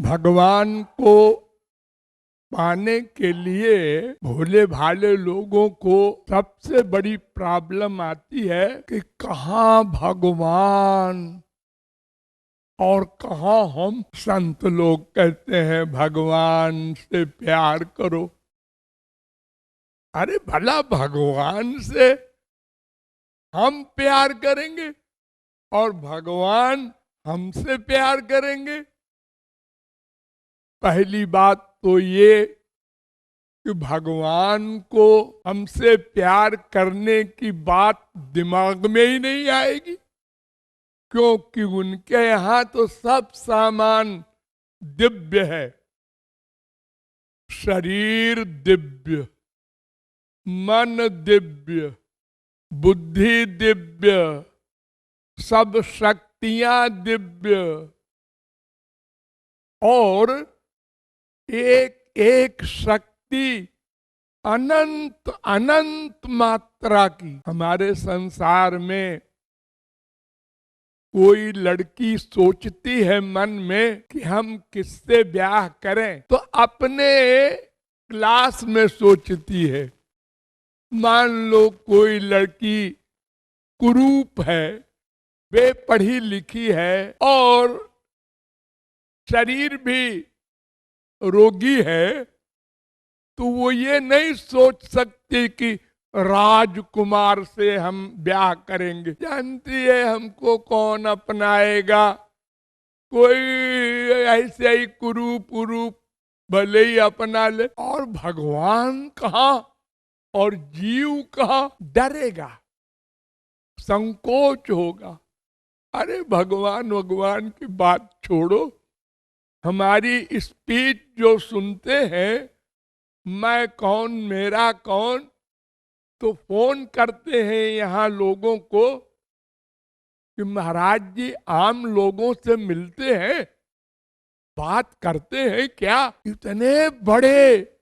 भगवान को पाने के लिए भोले भाले लोगों को सबसे बड़ी प्रॉब्लम आती है कि कहाँ भगवान और कहाँ हम संत लोग कहते हैं भगवान से प्यार करो। अरे भला भगवान से हम प्यार करेंगे और भगवान हमसे प्यार करेंगे? पहली बात तो ये कि भगवान को हमसे प्यार करने की बात दिमाग में ही नहीं आएगी, क्योंकि उनके यहाँ तो सब सामान दिव्य है। शरीर दिव्य, मन दिव्य, बुद्धि दिव्य, सब शक्तियां दिव्य और एक एक शक्ति अनंत अनंत मात्रा की। हमारे संसार में कोई लड़की सोचती है मन में कि हम किससे ब्याह करें, तो अपने क्लास में सोचती है। मान लो कोई लड़की कुरूप है, वे पढ़ी लिखी है और शरीर भी रोगी है, तो वो ये नहीं सोच सकती कि राजकुमार से हम ब्याह करेंगे। जानती है हमको कौन अपनाएगा, कोई ऐसे ही कुरूप उरूप भले ही अपना ले। और भगवान कहाँ और जीव कहाँ? डरेगा, संकोच होगा। अरे भगवान भगवान की बात छोड़ो, हमारी स्पीच जो सुनते हैं, मैं कौन मेरा कौन, तो फोन करते हैं यहाँ लोगों को कि महाराज जी आम लोगों से मिलते हैं, बात करते हैं क्या? इतने बड़े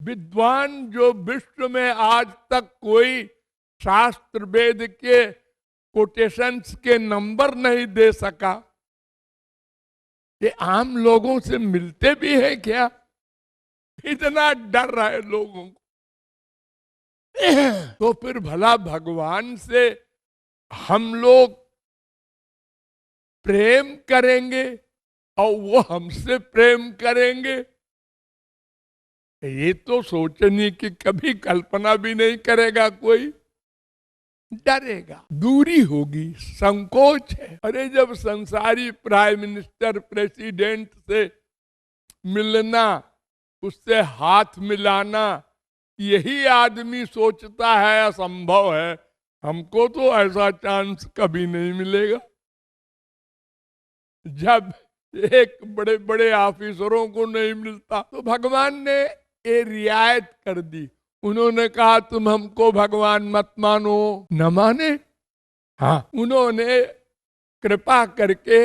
विद्वान जो विश्व में आज तक कोई शास्त्र वेद के कोटेशंस के नंबर नहीं दे सका, ये आम लोगों से मिलते भी हैं क्या? इतना डर रहा है लोगों को। तो फिर भला भगवान से हम लोग प्रेम करेंगे और वो हमसे प्रेम करेंगे, ये तो सोचने की कभी कल्पना भी नहीं करेगा कोई। डरेगा, दूरी होगी, संकोच है। अरे जब संसारी प्राइम मिनिस्टर प्रेसिडेंट से मिलना, उससे हाथ मिलाना, यही आदमी सोचता है असंभव है, हमको तो ऐसा चांस कभी नहीं मिलेगा। जब एक बड़े बड़े ऑफिसरों को नहीं मिलता, तो भगवान ने ये रियायत कर दी। उन्होंने कहा तुम हमको भगवान मत मानो, न माने। हाँ, उन्होंने कृपा करके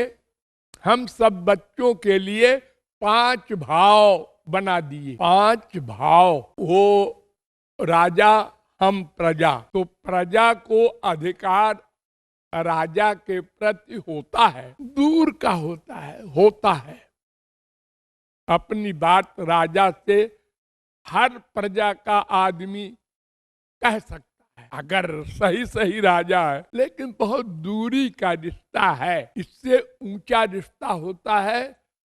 हम सब बच्चों के लिए 5 भाव बना दिए। 5 भाव, वो राजा हम प्रजा। तो प्रजा को अधिकार राजा के प्रति होता है, दूर का होता है। अपनी बात राजा से हर प्रजा का आदमी कह सकता है, अगर सही सही राजा है। लेकिन बहुत दूरी का रिश्ता है। इससे ऊंचा रिश्ता होता है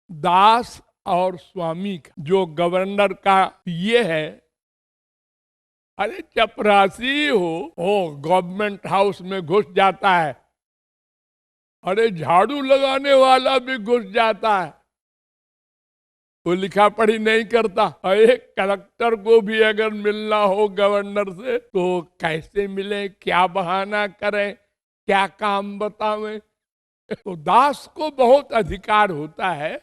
दास और स्वामी का, जो गवर्नर का ये है। अरे चपरासी हो गवर्नमेंट हाउस में घुस जाता है, अरे झाड़ू लगाने वाला भी घुस जाता है, वो लिखा पढ़ी नहीं करता। एक कलेक्टर को भी अगर मिलना हो गवर्नर से, तो कैसे मिले, क्या बहाना करें, क्या काम बतावें। तो दास को बहुत अधिकार होता है,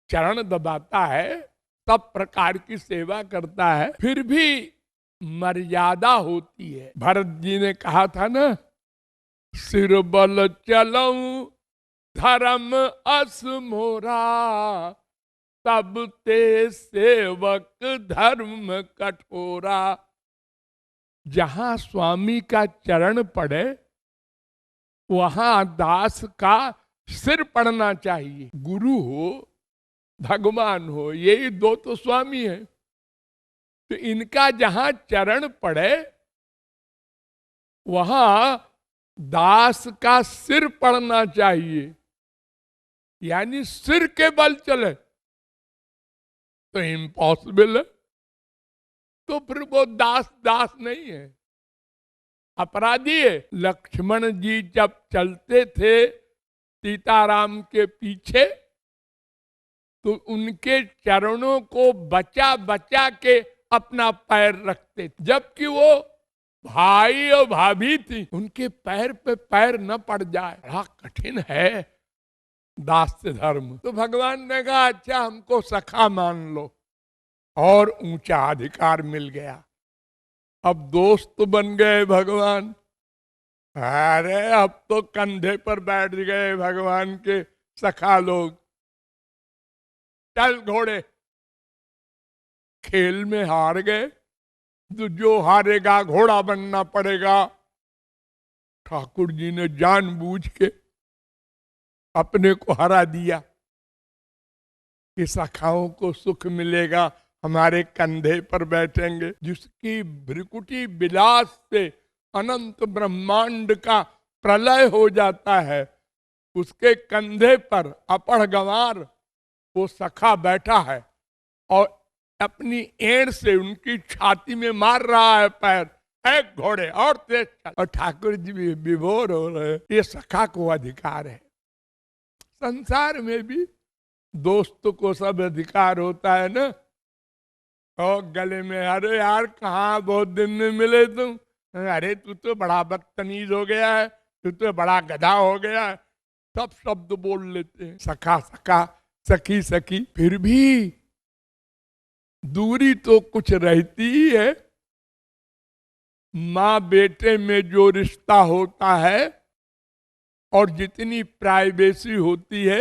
चरण दबाता है, सब प्रकार की सेवा करता है, फिर भी मर्यादा होती है। भरत जी ने कहा था ना, सिर बल चलऊं धर्म अस मोरा, तब ते सेवक धर्म कठोरा। जहां स्वामी का चरण पड़े, वहां दास का सिर पड़ना चाहिए। गुरु हो, भगवान हो, यही दो तो स्वामी हैं। तो इनका जहां चरण पड़े वहां दास का सिर पड़ना चाहिए, यानी सिर के बल चले तो इम्पॉसिबल है। तो फिर वो दास दास नहीं है, अपराधी है। लक्ष्मण जी जब चलते थे सीताराम के पीछे तो उनके चरणों को बचा बचा के अपना पैर रखते थे, जबकि वो भाई और भाभी थी, उनके पैर पे पैर न पड़ जाए, बड़ा कठिन है दास्य धर्म। तो भगवान ने कहा अच्छा हमको सखा मान लो, और ऊंचा अधिकार मिल गया। अब दोस्त बन गए भगवान। अरे अब तो कंधे पर बैठ गए भगवान के सखा लोग। चल घोड़े, खेल में हार गए तो जो हारेगा घोड़ा बनना पड़ेगा। ठाकुर जी ने जानबूझ के अपने को हरा दिया कि सखाओं को सुख मिलेगा, हमारे कंधे पर बैठेंगे। जिसकी भ्रिकुटी विलास से अनंत ब्रह्मांड का प्रलय हो जाता है, उसके कंधे पर अपढ़ गंवार वो सखा बैठा है और अपनी एड़ से उनकी छाती में मार रहा है पैर, एक घोड़े और तेज चल। और ठाकुर जी भी विभोर हो रहे, ये सखा को अधिकार है। संसार में भी दोस्त को सब अधिकार होता है ना। और गले में, अरे यार कहाँ बहुत दिन में मिले तुम, अरे तू तो बड़ा बदतमीज हो गया है, तू तो बड़ा गधा हो गया है, सब शब्द बोल लेते हैं। सखा सखा, सखी सखी, फिर भी दूरी तो कुछ रहती ही है। माँ बेटे में जो रिश्ता होता है और जितनी प्राइवेसी होती है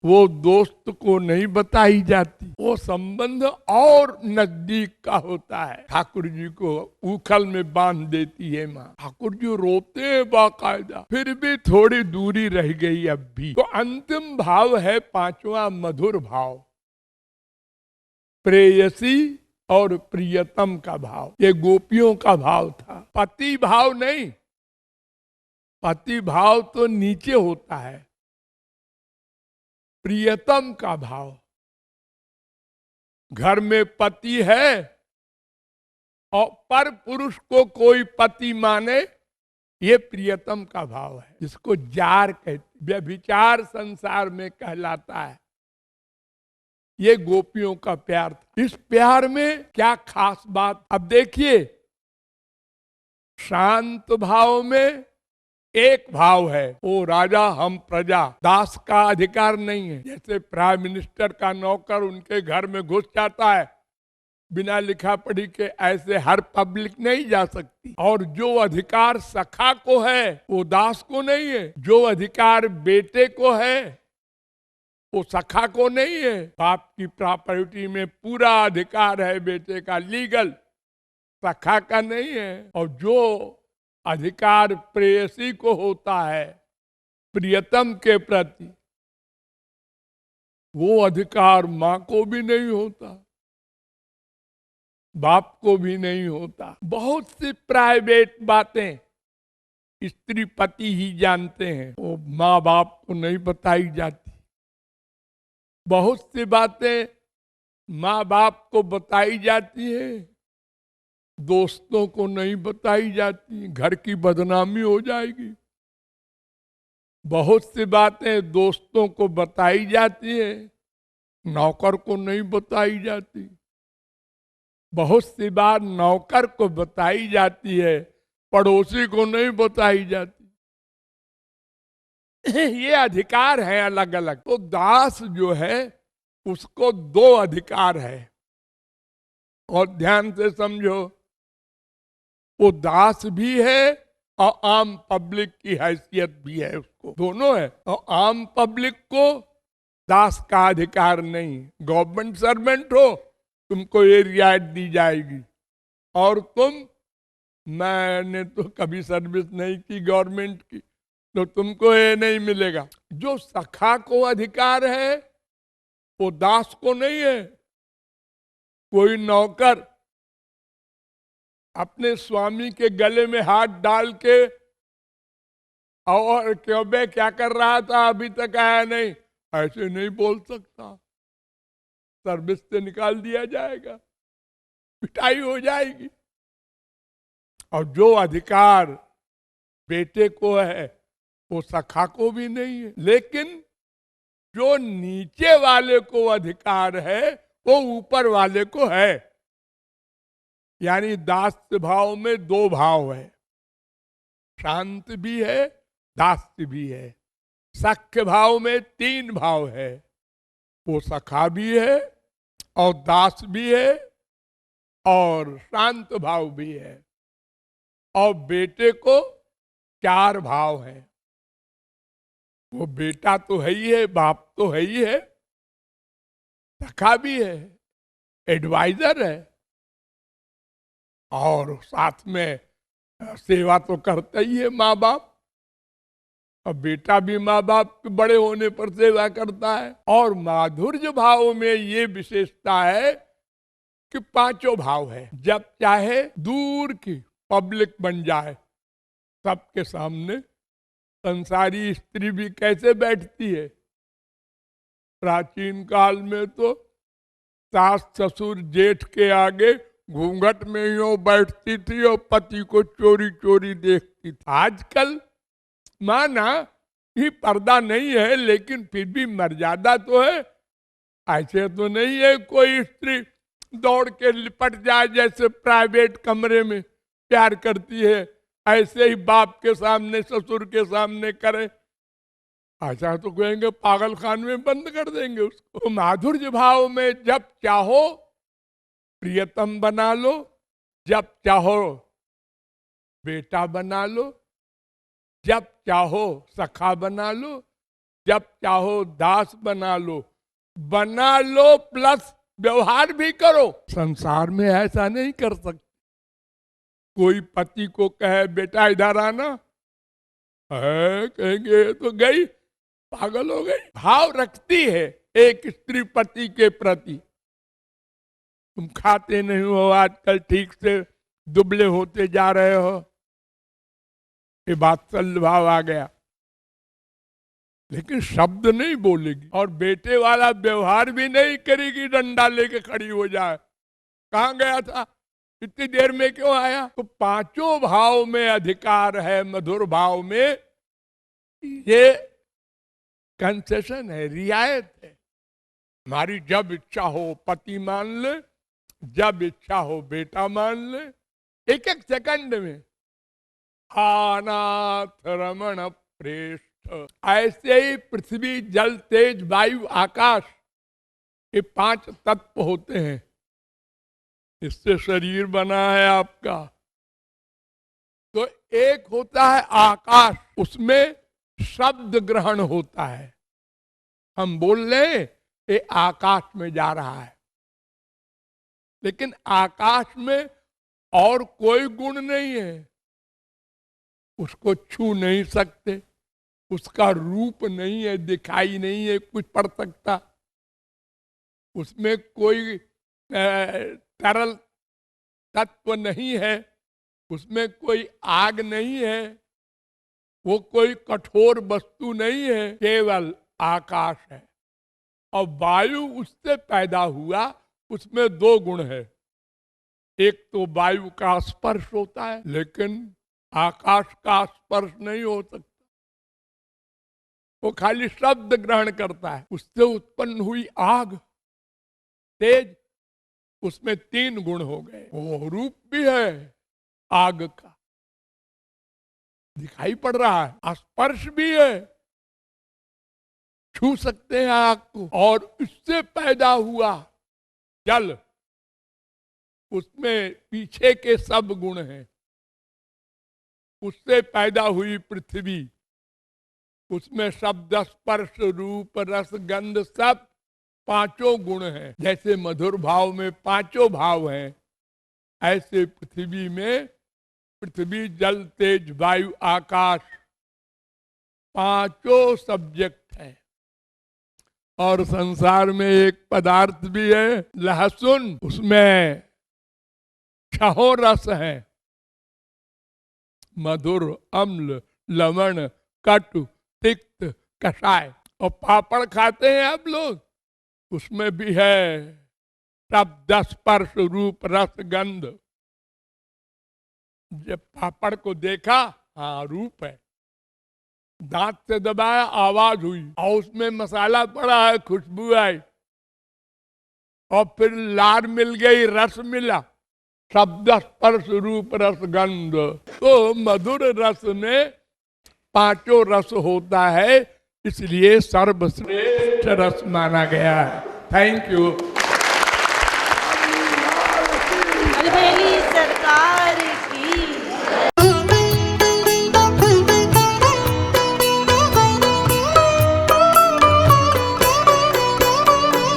वो दोस्त को नहीं बताई जाती, वो संबंध और नजदीक का होता है। ठाकुर जी को उखल में बांध देती है माँ, ठाकुर जी रोते हैं बाकायदा, फिर भी थोड़ी दूरी रह गई अब भी। तो अंतिम भाव है पांचवा मधुर भाव, प्रेयसी और प्रियतम का भाव। ये गोपियों का भाव था, पति भाव नहीं। पति भाव तो नीचे होता है, प्रियतम का भाव। घर में पति है और पर पुरुष को कोई पति माने, ये प्रियतम का भाव है, जिसको जार कहते। व्यभिचार संसार में कहलाता है। ये गोपियों का प्यार था। इस प्यार में क्या खास बात, अब देखिए शांत भाव में एक भाव है, वो राजा हम प्रजा, दास का अधिकार नहीं है। जैसे प्राइम मिनिस्टर का नौकर उनके घर में घुस जाता है बिना लिखा पढ़ी के, ऐसे हर पब्लिक नहीं जा सकती। और जो अधिकार सखा को है वो दास को नहीं है, जो अधिकार बेटे को है वो सखा को नहीं है। बाप की प्रॉपर्टी में पूरा अधिकार है बेटे का, लीगल, सखा का नहीं है। और जो अधिकार प्रेयसी को होता है प्रियतम के प्रति, वो अधिकार मां को भी नहीं होता, बाप को भी नहीं होता। बहुत सी प्राइवेट बातें स्त्री पति ही जानते हैं, वो माँ बाप को नहीं बताई जाती। बहुत सी बातें माँ बाप को बताई जाती है, दोस्तों को नहीं बताई जाती, घर की बदनामी हो जाएगी। बहुत सी बातें दोस्तों को बताई जाती है, नौकर को नहीं बताई जाती। बहुत सी बार नौकर को बताई जाती है, पड़ोसी को नहीं बताई जाती। ये अधिकार है अलग अलग। तो दास जो है उसको दो अधिकार है, और ध्यान से समझो, वो दास भी है और आम पब्लिक की हैसियत भी है, उसको दोनों है। और आम पब्लिक को दास का अधिकार नहीं। गवर्नमेंट सर्वेंट हो तुमको ये रियायत दी जाएगी, और मैंने तो कभी सर्विस नहीं की गवर्नमेंट की, तो तुमको ये नहीं मिलेगा। जो सखा को अधिकार है वो दास को नहीं है। कोई नौकर अपने स्वामी के गले में हाथ डाल के और क्यों बे क्या कर रहा था, अभी तक आया नहीं, ऐसे नहीं बोल सकता। सर्विस से निकाल दिया जाएगा, पिटाई हो जाएगी। और जो अधिकार बेटे को है वो सखा को भी नहीं है। लेकिन जो नीचे वाले को अधिकार है वो ऊपर वाले को है। यानी दास्य भाव में दो भाव है, शांत भी है, दास्य भी है। सख्य भाव में तीन भाव है, वो सखा भी है और दास भी है और शांत भाव भी है। और बेटे को चार भाव है। वो बेटा तो है ही है, बाप तो है ही है, सखा भी है, एडवाइजर है और साथ में सेवा तो करता ही है माँ बाप। और बेटा भी माँ बाप के बड़े होने पर सेवा करता है। और माधुर्य भाव में ये विशेषता है कि पांचों भाव है। जब चाहे दूर की पब्लिक बन जाए, सबके सामने संसारी स्त्री भी कैसे बैठती है। प्राचीन काल में तो सास ससुर जेठ के आगे घूंघट में यूं बैठती थी और पति को चोरी चोरी देखती थी। आजकल माना ही पर्दा नहीं है, लेकिन फिर भी मर्यादा तो है। ऐसे तो नहीं है कोई स्त्री दौड़ के लिपट जाए जैसे प्राइवेट कमरे में प्यार करती है, ऐसे ही बाप के सामने ससुर के सामने करे। ऐसा तो कहेंगे पागल खान में बंद कर देंगे उसको। तो माधुर्य भाव में जब चाहो प्रियतम बना लो, जब चाहो बेटा बना लो, जब चाहो सखा बना लो, जब चाहो दास बना लो प्लस व्यवहार भी करो। संसार में ऐसा नहीं कर सकते। कोई पति को कहे बेटा इधर आना, है कहेंगे तो गई, पागल हो गई। भाव रखती है एक स्त्री पति के प्रति। तुम खाते नहीं हो आजकल ठीक से, दुबले होते जा रहे हो, ये वात्सल्य भाव आ गया। लेकिन शब्द नहीं बोलेगी और बेटे वाला व्यवहार भी नहीं करेगी, डंडा लेके खड़ी हो जाए, कहां गया था, इतनी देर में क्यों आया। तो पांचों भाव में अधिकार है। मधुर भाव में ये कंसेशन है, रियायत है। हमारी जब इच्छा हो पति मान ले, जब इच्छा हो बेटा मान ले, एक एक सेकंड में। अनाथ रमण प्रेष्ठ। ऐसे ही पृथ्वी जल तेज वायु आकाश, ये पांच तत्व होते हैं, इससे शरीर बना है आपका। तो एक होता है आकाश, उसमें शब्द ग्रहण होता है। हम बोल रहे ये आकाश में जा रहा है, लेकिन आकाश में और कोई गुण नहीं है। उसको छू नहीं सकते, उसका रूप नहीं है, दिखाई नहीं है कुछ पड़ सकता। उसमें कोई तरल तत्व नहीं है, उसमें कोई आग नहीं है, वो कोई कठोर वस्तु नहीं है, केवल आकाश है। और वायु उससे पैदा हुआ, उसमें दो गुण है। एक तो वायु का स्पर्श होता है, लेकिन आकाश का स्पर्श नहीं हो सकता। वो खाली शब्द ग्रहण करता है। उससे उत्पन्न हुई आग तेज, उसमें तीन गुण हो गए। वो रूप भी है आग का, दिखाई पड़ रहा है, स्पर्श भी है, छू सकते हैं आग को। और उससे पैदा हुआ जल, उसमें पीछे के सब गुण हैं। उससे पैदा हुई पृथ्वी, उसमें शब्द स्पर्श रूप रस गंध सब पांचों गुण हैं। जैसे मधुर भाव में पांचों भाव हैं, ऐसे पृथ्वी में पृथ्वी जल तेज वायु आकाश पांचों सब्जेक्ट हैं। और संसार में एक पदार्थ भी है लहसुन, उसमें 6 रस है, मधुर, अम्ल, लवण, कटु, तिक्त, कषाय। और पापड़ खाते हैं आप लोग, उसमें भी है शब्द, स्पर्श, रूप, रस, गंध। जब पापड़ को देखा, हाँ रूप है, दांत से दबाया आवाज हुई, और उसमें मसाला पड़ा है, खुशबू आई, और फिर लार मिल गई, रस मिला, शब्द, स्पर्श, रूप, रस, गंध। तो मधुर रस में 5 रस होता है, इसलिए सर्वश्रेष्ठ रस माना गया है। Thank you.